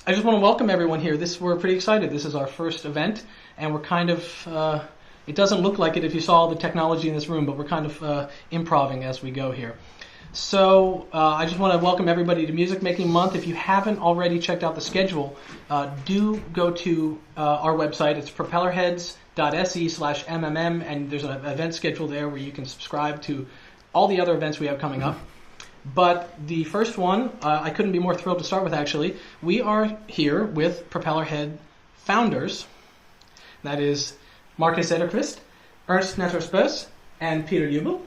I just want to welcome everyone here. We're pretty excited. This is our first event, and we're kind of, it doesn't look like it if you saw all the technology in this room, but we're kind of improving as we go here. So I just want to welcome everybody to Music Making Month. If you haven't already checked out the schedule, do go to our website. It's propellerheads.se/MMM, and there's an event schedule there where you can subscribe to all the other events we have coming up. But the first one, I couldn't be more thrilled to start with, actually. We are here with Propellerhead founders. That is Marcus Ederqvist, Ernst Nathorst-Böös, and Peter Jubel.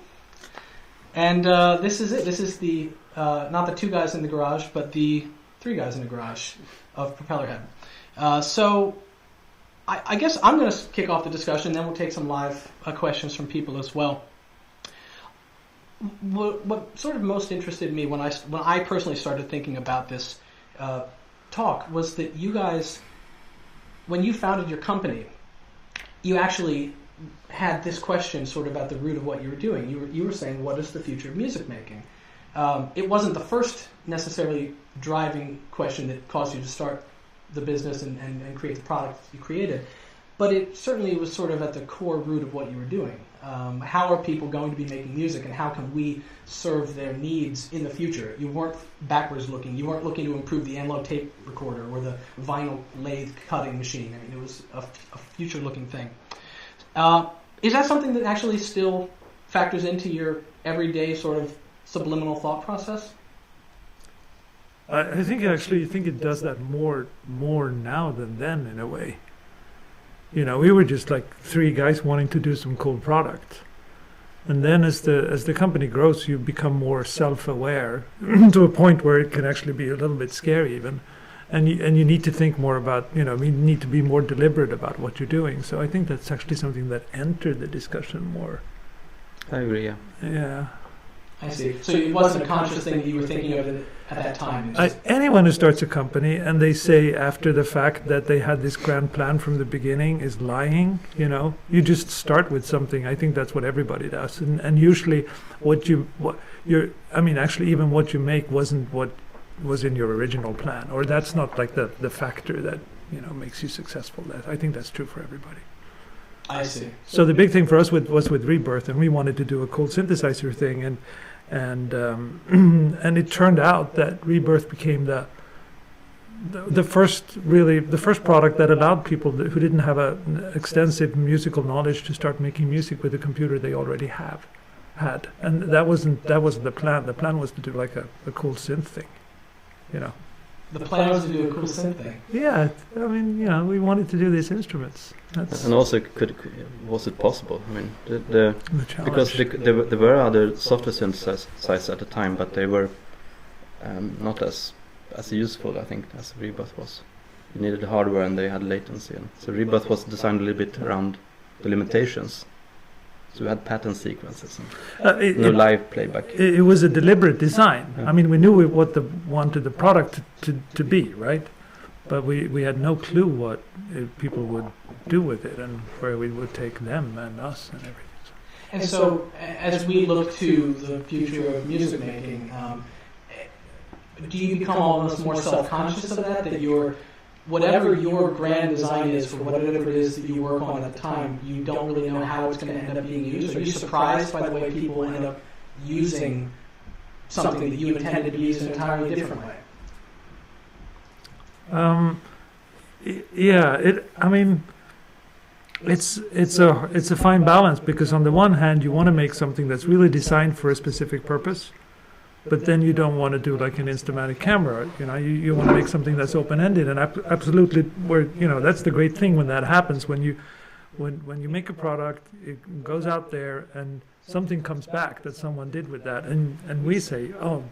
And this is it. This is the, not the two guys in the garage, but the three guys in the garage of Propellerhead. So I guess I'm going to kick off the discussion, then we'll take some live questions from people as well. What sort of most interested me when I personally started thinking about this talk was that you guys, when you founded your company, you actually had this question sort of at the root of what you were doing. You were saying, what is the future of music making? It wasn't the first necessarily driving question that caused you to start the business and create the product you created, but it certainly was sort of at the core root of what you were doing. How are people going to be making music, and how can we serve their needs in the future? You weren't backwards looking. You weren't looking to improve the analog tape recorder or the vinyl lathe cutting machine. I mean, it was a future-looking thing. Is that something that actually still factors into your everyday sort of subliminal thought process? I think it does that more now than then, in a way. You know, we were just like three guys wanting to do some cool product. And then as the company grows, you become more self-aware to a point where it can actually be a little bit scary even. And you need to think more about, you need to be more deliberate about what you're doing. So I think that's actually something that entered the discussion more. I agree, yeah. Yeah. I see. So it wasn't a conscious thing that you were thinking of at that time? Anyone who starts a company and they say after the fact that they had this grand plan from the beginning is lying, you just start with something. I think that's what everybody does. And usually even what you make wasn't what was in your original plan, or that's not like the factor that, makes you successful. I think that's true for everybody. I see. So the big thing for us was with Rebirth, and we wanted to do a cool synthesizer thing, and it turned out that Rebirth became the first product that allowed people who didn't have an extensive musical knowledge to start making music with a computer they already had, and that wasn't the plan. The plan was to do like a cool synth thing, The plan was to do a cool synth thing. Yeah, we wanted to do these instruments. And also, was it possible? I mean, because there were other software synthesizers at the time, but they were not as useful, I think, as Rebirth was. You needed hardware, and they had latency, and so Rebirth was designed a little bit around the limitations. So we had pattern sequences and no live playback. It was a deliberate design. Yeah. I mean, we knew what wanted the product to be, right? But we had no clue what people would do with it and where we would take them and us and everything. And so, as we look to the future of music making, do you become almost more self-conscious of that whatever your grand design is for whatever it is that you work on at the time, you don't really know how it's going to end up being used? Are you surprised by the way people end up using something that you intended to be used in an entirely different way? It's a fine balance, because on the one hand you want to make something that's really designed for a specific purpose, but then you don't want to do like an Instamatic camera. You want to make something that's open-ended, and absolutely, that's the great thing when that happens. When you make a product, it goes out there, and something comes back that someone did with that, and we say, oh,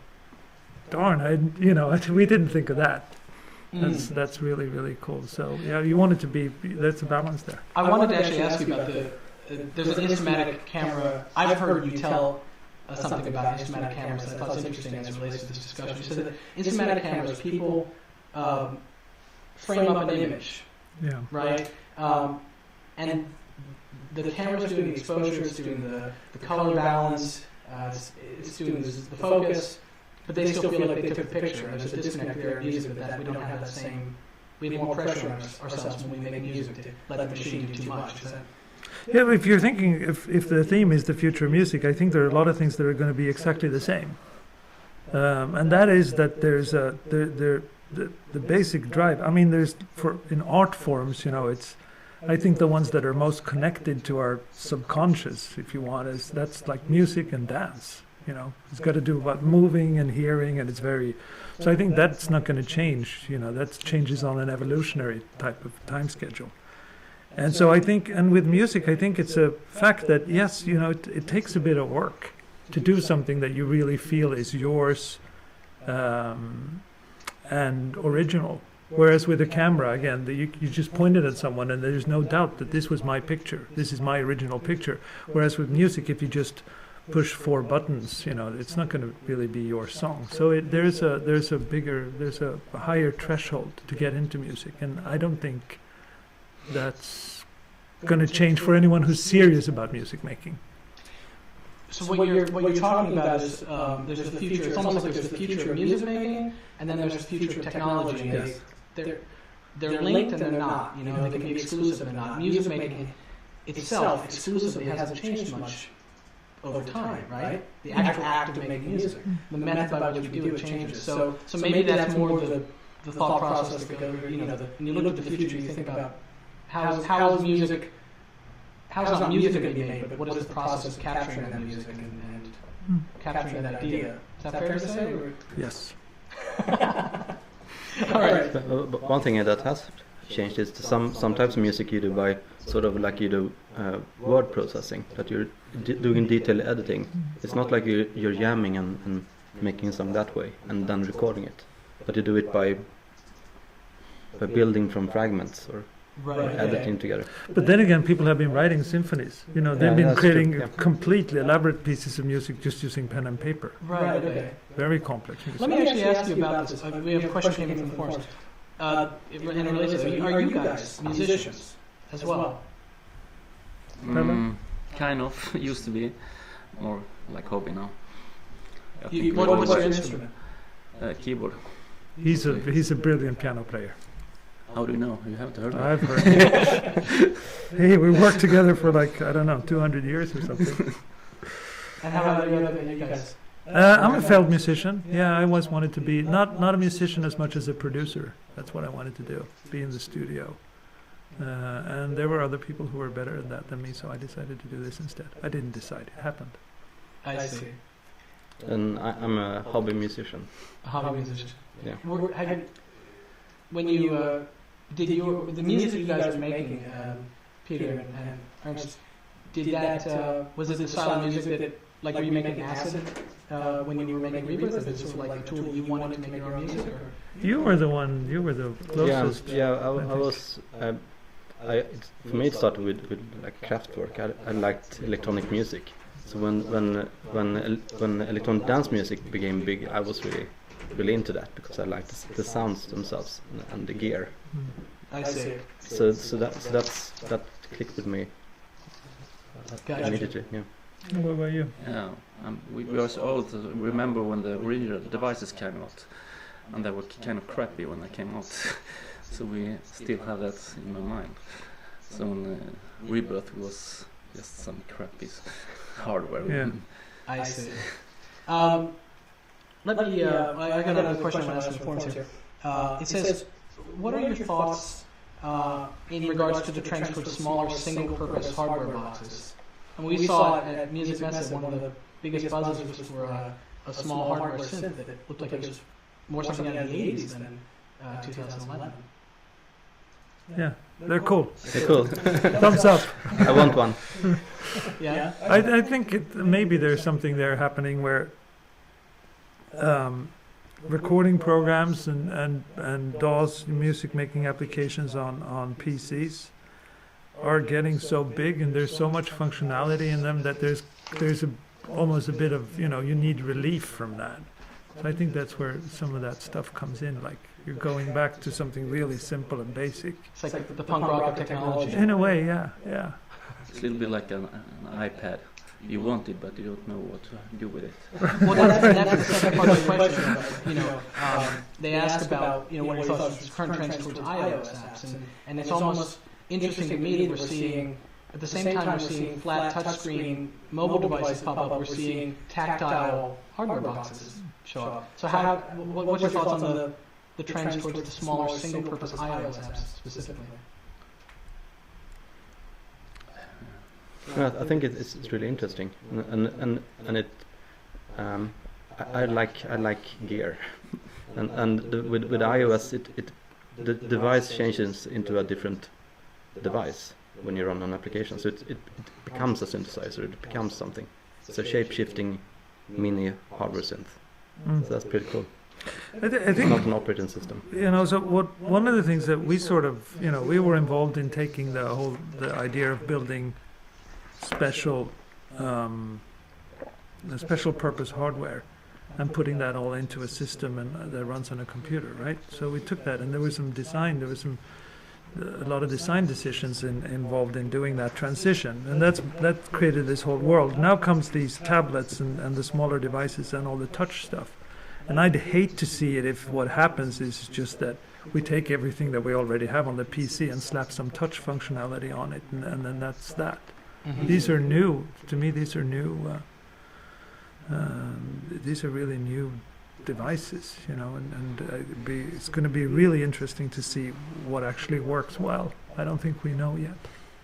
darn, we didn't think of that. That's really, really cool. So yeah, you want it to be, that's a balance there. I wanted to actually ask you about there's an Instamatic camera. I've heard you tell something about Instamatic cameras that I thought was interesting as it relates to this discussion. You said that Instamatic cameras, people frame up an image, yeah, right? And the camera's doing the exposure, it's doing the color balance, it's doing the focus. but they still feel like they took a picture. And there's a disconnect there in music that we don't have that same. We have more pressure on ourselves when we make music to let the machine do too much. Is that? Yeah, if you're thinking, if the theme is the future of music, I think there are a lot of things that are going to be exactly the same. And that is that there's the basic drive. I mean, there's in art forms, it's. I think the ones that are most connected to our subconscious, if you want, that's like music and dance. It's got to do about moving and hearing, and it's very. So I think that's not going to change. That changes on an evolutionary type of time schedule. And so I think, and with music, I think it's a fact that yes, it takes a bit of work to do something that you really feel is yours and original. Whereas with a camera, again, you just pointed at someone and there's no doubt that this was my picture. This is my original picture. Whereas with music, if you just push 4 buttons, it's not going to really be your song. So there's a higher threshold to get into music. And I don't think that's going to change for anyone who's serious about music making. So what you're talking about is there's the future. It's almost like there's the future of music making, and then there's the future of technology. Yes. They're linked and they're not. They can be exclusive and not. Music making itself exclusively hasn't changed much over time, right? The actual act of making music, the method by which we do it changes. So maybe that's more the thought process that goes. When you look at the future, you think about how's not music going to be made, but what is the process of capturing that music and capturing that idea? Is that fair to say? Or? Yes. All right. But one thing that has changed is some types of music you do by sort of like you do word processing, that you're doing detailed editing. It's not like you're jamming and making a song that way and then recording it, but you do it by building from fragments or editing together. But then again, people have been writing symphonies. They've been creating completely elaborate pieces of music just using pen and paper. Right. Okay. Very complex music. Let me actually ask you about this. We have a question came in from the forums. In relation, are you guys musicians as well? Kind of. Used to be more like hobby now. What's your instrument? Keyboard. He's a brilliant piano player. How do you know? You haven't heard of it? I've heard. Hey, we worked together for 200 years or something. And how about you guys? I'm a failed musician. Yeah, I always wanted to be not a musician as much as a producer. That's what I wanted to do, be in the studio. And there were other people who were better at that than me, so I decided to do this instead. I didn't decide; it happened. I see. And I'm a hobby musician. A hobby musician. Yeah. When you the music you guys were making, Peter and Ernst, was it the style of music that were you making acid when you were making Rebirth? Is it sort of like a tool that you wanted to make your own music? Or? You were the closest. Yeah. I was. For me, it started with Kraftwerk. I liked electronic music. So when electronic dance music became big, I was really into that because I liked the sounds themselves and the gear. I see. So that clicked with me immediately. Yeah. What about you? Yeah, we were so old to remember when the original devices came out, and they were kind of crappy when they came out. So we still have that in my mind. So when Rebirth was just some crappy hardware. Yeah. I see. Let me. I got another question I want to ask in the forums here. It says, "What are your thoughts in regards to the trend towards smaller, single-purpose hardware boxes?" And we saw it at Music Method. One of the biggest buzzes was for a small hardware synth that looked like it was more something out of the '80s than 2011. Yeah, they're cool. They're cool. Thumbs up. I want one. Yeah. I think maybe there's something there happening where recording programs and DAWs, music making applications on PCs are getting so big and there's so much functionality in them that there's almost a bit of, you need relief from that. So I think that's where some of that stuff comes in, like you're going back to something really simple and basic. It's like the punk rock of technology. In a way, yeah. It's a little bit like an iPad. you want it, but you don't know what to do with it. Well, that's the second part of the question. You know, they ask about, you know, what are your thoughts on current trends towards iOS apps, and it's almost interesting to me that we're seeing, at the same time we're seeing flat touchscreen mobile devices pop up, we're seeing tactile hardware boxes show up. So what's your thoughts on the trends towards the smaller single-purpose iOS apps specifically? I think it's really interesting, and it I like gear, and with iOS the device changes into a different device when you run an application, so it becomes a synthesizer, it becomes something. It's a shape-shifting mini hardware synth. So that's pretty cool. I think it's not an operating system. You know, so one of the things that we sort of, you know, we were involved in taking the idea of building special purpose hardware and putting that all into a system and that runs on a computer, right? So we took that, and there was a lot of design decisions involved in doing that transition, and that created this whole world. Now comes these tablets and the smaller devices and all the touch stuff, and I'd hate to see it if what happens is just that we take everything that we already have on the PC and slap some touch functionality on it, and then that's that. Mm-hmm. These are new to me. These are new. These are really new devices, you know, and it's going to be really interesting to see what actually works well. I don't think we know yet.